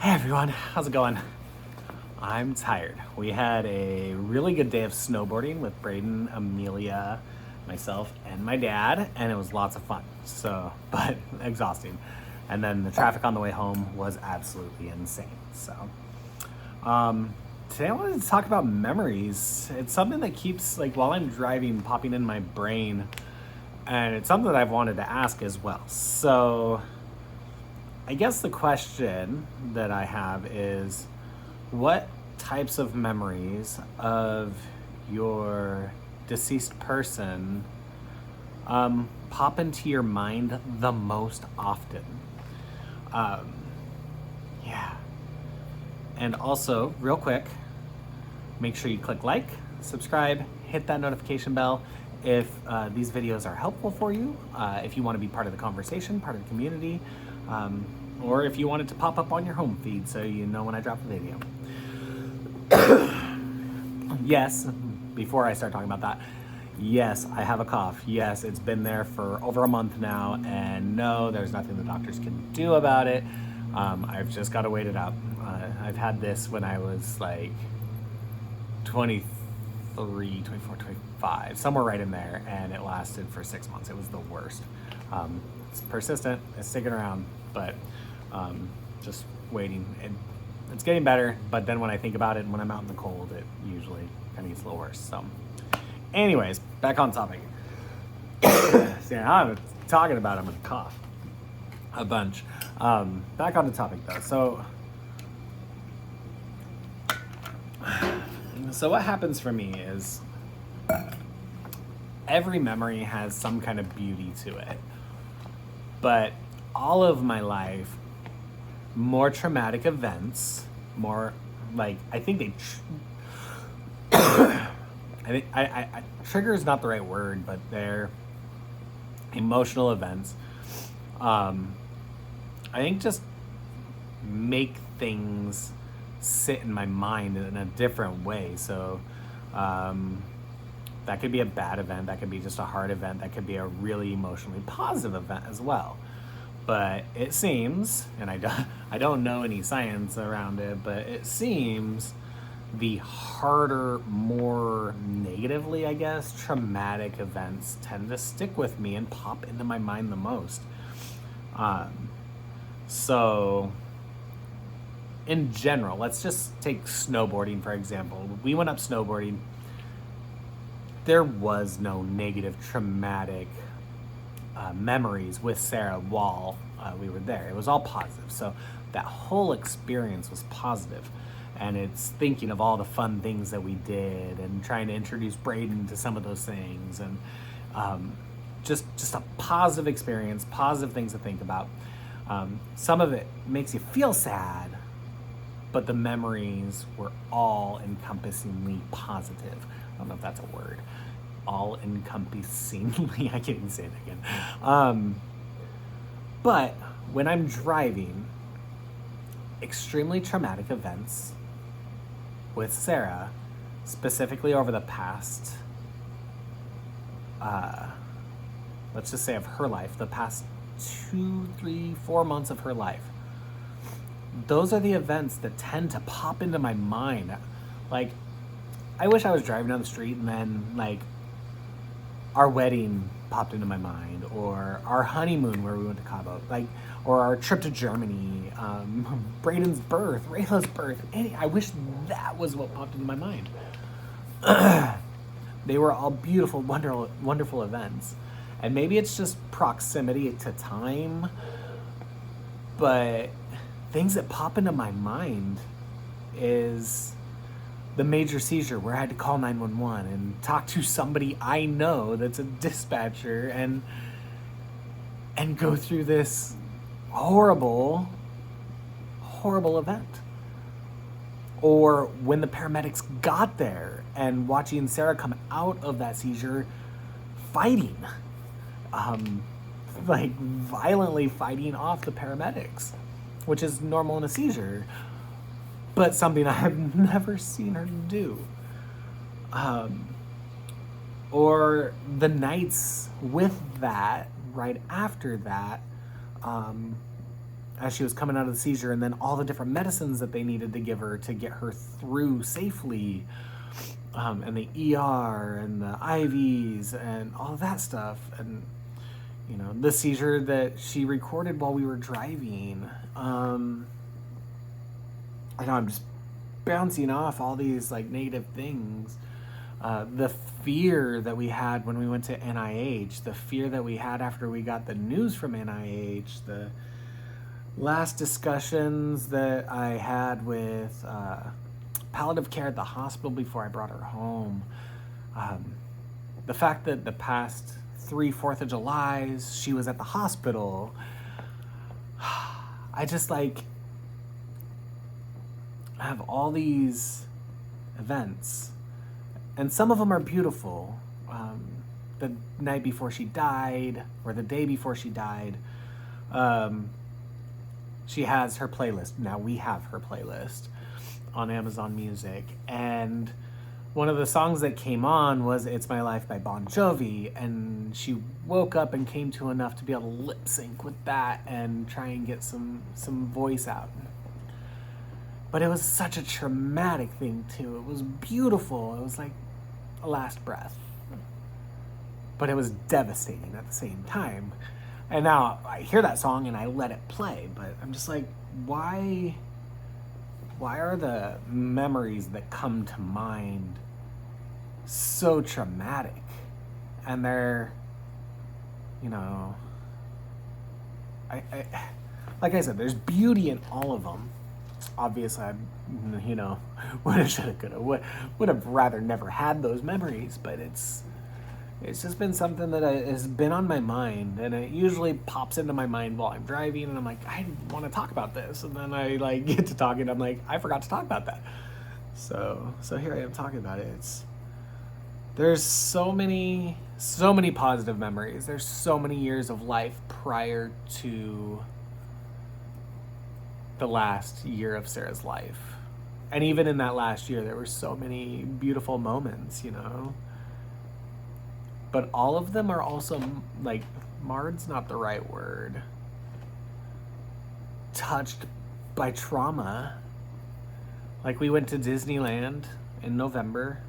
Hey everyone, how's it going? I'm tired. We had a really good day of snowboarding with Braden, Amelia, myself, and my dad, and it was lots of fun. But exhausting. And then the traffic on the way home was absolutely insane. Today I wanted to talk about memories. It's something that keeps, like, while I'm driving, popping in my brain, and it's something that I've wanted to ask as well. So, I guess the question that I have is, what types of memories of your deceased person pop into your mind the most often? Yeah. And also, real quick, make sure you click like, subscribe, hit that notification bell if these videos are helpful for you, if you want to be part of the conversation, part of the community, or if you want it to pop up on your home feed so you know when I drop a video. Yes, before I start talking about that, yes, I have a cough. Yes, it's been there for over a month now, and no, there's nothing the doctors can do about it. I've just got to wait it out. I've had this when I was like 23, 24, 25, somewhere right in there, and it lasted for 6 months. It was the worst. It's persistent, it's sticking around, but just waiting. It's getting better, but then when I think about it and when I'm out in the cold, it usually kind of gets a little worse. So anyways, back on topic. See, now I'm talking about it, I'm gonna cough a bunch. Back on the topic though. So what happens for me is every memory has some kind of beauty to it. But all of my life, more traumatic events, more like, I think they trigger is not the right word, but they're emotional events. I think just make things sit in my mind in a different way. So that could be a bad event, that could be just a hard event, that could be a really emotionally positive event as well. But it seems, and I don't know any science around it, but it seems the harder, more negatively, I guess, traumatic events tend to stick with me and pop into my mind the most. So in general, let's just take snowboarding, for example. We went up snowboarding. There was no negative, traumatic memories with Sarah while we were there. It was all positive. So that whole experience was positive. And it's thinking of all the fun things that we did and trying to introduce Braden to some of those things. And just a positive experience, positive things to think about. Some of it makes you feel sad, but the memories were all encompassingly positive. I don't know if that's a word. All encompassingly, I can't even say it again. But when I'm driving, extremely traumatic events with Sarah, specifically over the past, let's just say of her life, the past 2, 3, 4 months of her life, those are the events that tend to pop into my mind. Like, I wish I was driving down the street and then, like, our wedding popped into my mind, or our honeymoon where we went to Cabo, like, or our trip to Germany, Braden's birth, Rayla's birth. I wish that was what popped into my mind. They were all beautiful, wonderful events. And maybe it's just proximity to time, but things that pop into my mind is the major seizure where I had to call 911 and talk to somebody I know that's a dispatcher and go through this horrible event. Or when the paramedics got there and watching Sarah come out of that seizure fighting, like violently fighting off the paramedics, which is normal in a seizure, but something I have never seen her do. Or the nights with that, right after that, as she was coming out of the seizure, and then all the different medicines that they needed to give her to get her through safely, and the ER and the IVs and all of that stuff. And, you know, the seizure that she recorded while we were driving. I know I'm just bouncing off all these like negative things. The fear that we had when we went to NIH, the fear that we had after we got the news from NIH, the last discussions that I had with palliative care at the hospital before I brought her home, the fact that the past 3 4th of Julys she was at the hospital, I just like have all these events, and some of them are beautiful. The night before she died, or the day before she died, she has her playlist. Now we have her playlist on Amazon Music, and one of the songs that came on was It's My Life by Bon Jovi, and she woke up and came to enough to be able to lip sync with that and try and get some voice out. But it was such a traumatic thing too. It was beautiful. It was like a last breath. But it was devastating at the same time. And now I hear that song and I let it play, but I'm just like, why are the memories that come to mind so traumatic? And they're, you know, I like I said, there's beauty in all of them. Obviously, I, you know, woulda, shoulda, coulda, would have rather never had those memories, but it's just been something that has been on my mind, and it usually pops into my mind while I'm driving, and I'm like, I want to talk about this, and then I like get to talking, I'm like, I forgot to talk about that. So here I am talking about it. There's so many positive memories. There's so many years of life prior to the last year of Sarah's life. And even in that last year, there were so many beautiful moments, you know. But all of them are also, like, marred's not the right word, touched by trauma. Like, we went to Disneyland in November,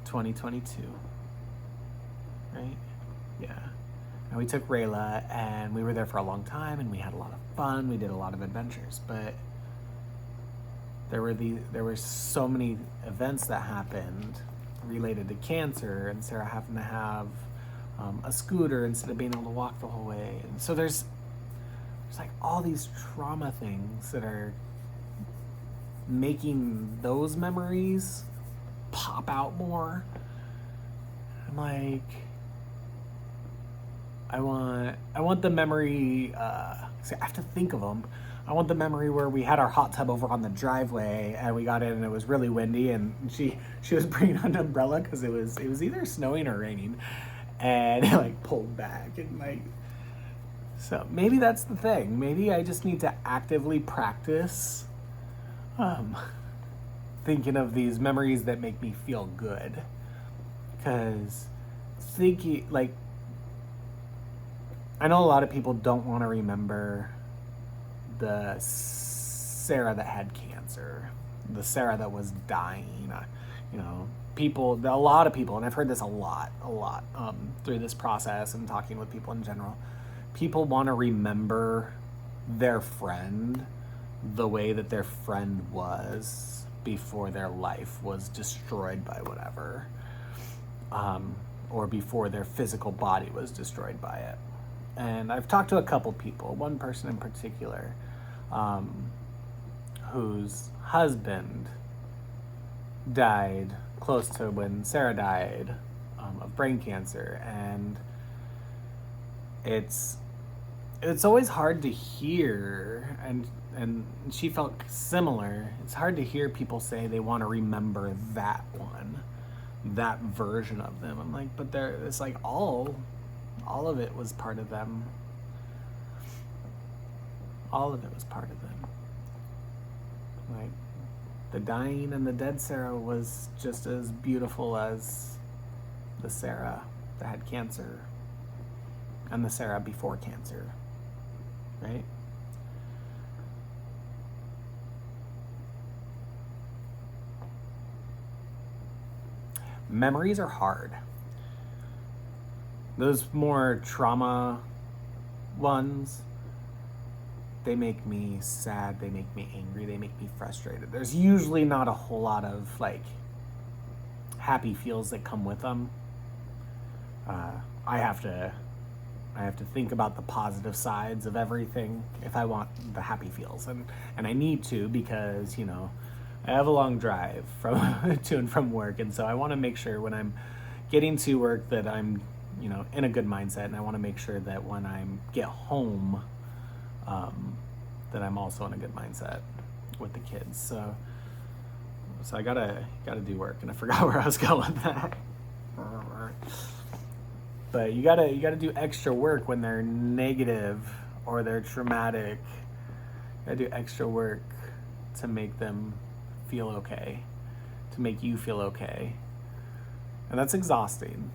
2022, right? Yeah. And we took Rayla, and we were there for a long time, and we had a lot of fun. We did a lot of adventures, but there were so many events that happened related to cancer, and Sarah having to have a scooter instead of being able to walk the whole way. And so there's like all these trauma things that are making those memories pop out more. I'm like, I want the memory, see, I have to think of them. I want the memory where we had our hot tub over on the driveway, and we got in and it was really windy, and she was bringing an umbrella because it was either snowing or raining, and it like pulled back, and like, so maybe that's the thing. Maybe I just need to actively practice thinking of these memories that make me feel good, because thinking, like, I know a lot of people don't want to remember the Sarah that had cancer, the Sarah that was dying. You know, a lot of people, and I've heard this a lot through this process and talking with people in general, people want to remember their friend the way that their friend was before their life was destroyed by whatever, or before their physical body was destroyed by it. And I've talked to a couple people, one person in particular, whose husband died close to when Sarah died, of brain cancer. And it's always hard to hear, and she felt similar. It's hard to hear people say they want to remember that one, that version of them. I'm like, but it's like all of it was part of them. All of it was part of them. Like, the dying and the dead Sarah was just as beautiful as the Sarah that had cancer. and the Sarah before cancer, right? Memories are hard. Those more trauma ones, they make me sad, they make me angry, they make me frustrated. There's usually not a whole lot of like happy feels that come with them. I have to think about the positive sides of everything if I want the happy feels, and I need to, because, you know, I have a long drive from to and from work, and so I want to make sure when I'm getting to work that I'm, you know, in a good mindset, and I want to make sure that when I get home, that I'm also in a good mindset with the kids. So I gotta do work, and I forgot where I was going with that. But you gotta do extra work when they're negative or they're traumatic. You gotta do extra work to make them feel okay, to make you feel okay. And that's exhausting.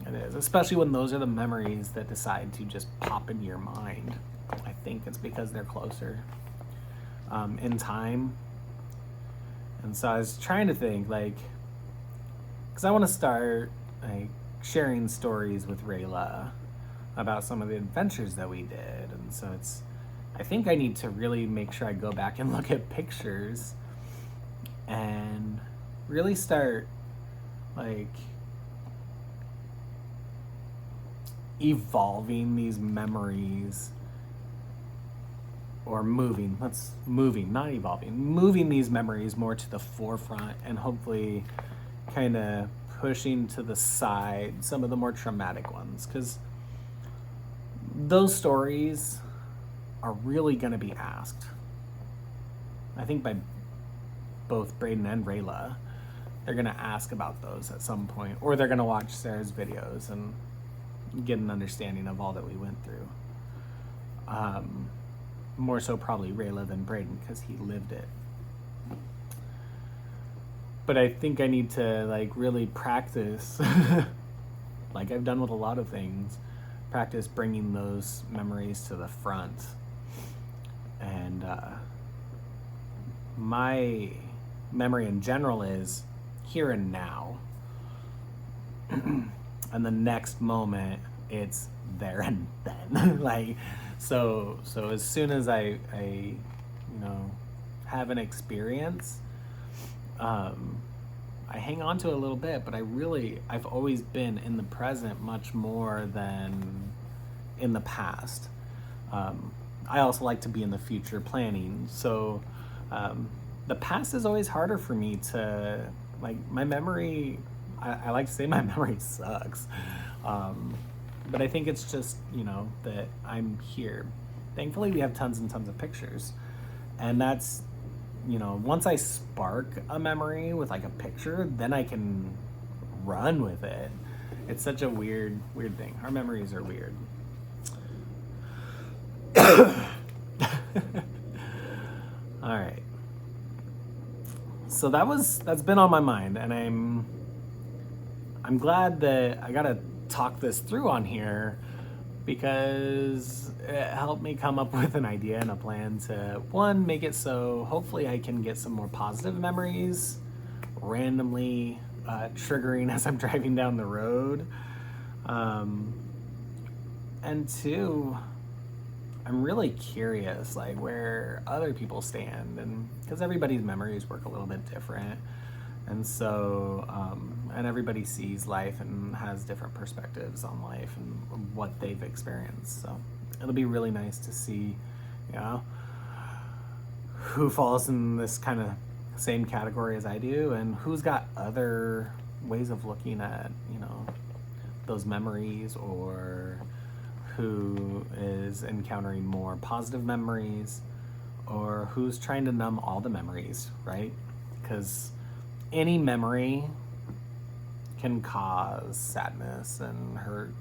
It is, especially when those are the memories that decide to just pop into your mind. I think it's because they're closer in time. And so I was trying to think, like, because I want to start like sharing stories with Rayla about some of the adventures that we did. And so I think I need to really make sure I go back and look at pictures and really start like evolving these memories, or moving these memories more to the forefront, and hopefully kind of pushing to the side some of the more traumatic ones, because those stories are really going to be asked, I think, by both Braden and Rayla. They're going to ask about those at some point, or they're going to watch Sarah's videos and get an understanding of all that we went through. More so probably Rayla than Braden, because he lived it. But I think I need to like really practice, like I've done with a lot of things, practice bringing those memories to the front. And my memory in general is here and now. And the next moment, it's there and then. Like, so as soon as I you know, have an experience, I hang on to it a little bit, but I've always been in the present much more than in the past. I also like to be in the future planning. So the past is always harder for me to, like, my memory, I like to say my memory sucks. But I think it's just, you know, that I'm here. Thankfully, we have tons and tons of pictures. And that's, you know, once I spark a memory with like a picture, then I can run with it. It's such a weird thing. Our memories are weird. All right. So that's been on my mind, and I'm glad that I got to talk this through on here, because it helped me come up with an idea and a plan to, one, make it so hopefully I can get some more positive memories randomly triggering as I'm driving down the road. And two, I'm really curious, like, where other people stand, and because everybody's memories work a little bit different. And so, and everybody sees life and has different perspectives on life and what they've experienced. So it'll be really nice to see, you know, who falls in this kind of same category as I do, and who's got other ways of looking at, you know, those memories, or who is encountering more positive memories, or who's trying to numb all the memories, right? Because any memory can cause sadness and hurt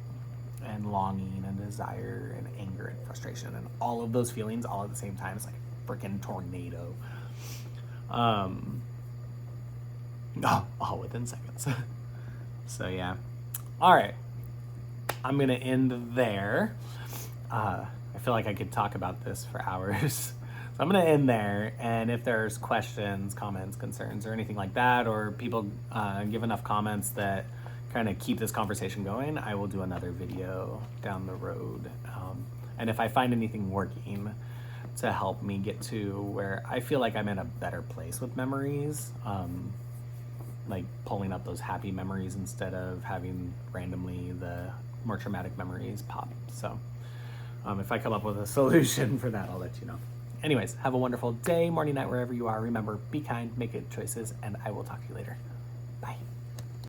and longing and desire and anger and frustration and all of those feelings all at the same time. It's like a freaking tornado. All within seconds. So yeah. All right. I'm going to end there. I feel like I could talk about this for hours. So I'm going to end there. And if there's questions, comments, concerns, or anything like that, or people give enough comments that kind of keep this conversation going, I will do another video down the road. And if I find anything working to help me get to where I feel like I'm in a better place with memories, like pulling up those happy memories instead of having randomly the more traumatic memories pop. So if I come up with a solution for that, I'll let you know. Anyways, have a wonderful day, morning, night, wherever you are. Remember, be kind, make good choices, and I will talk to you later. Bye.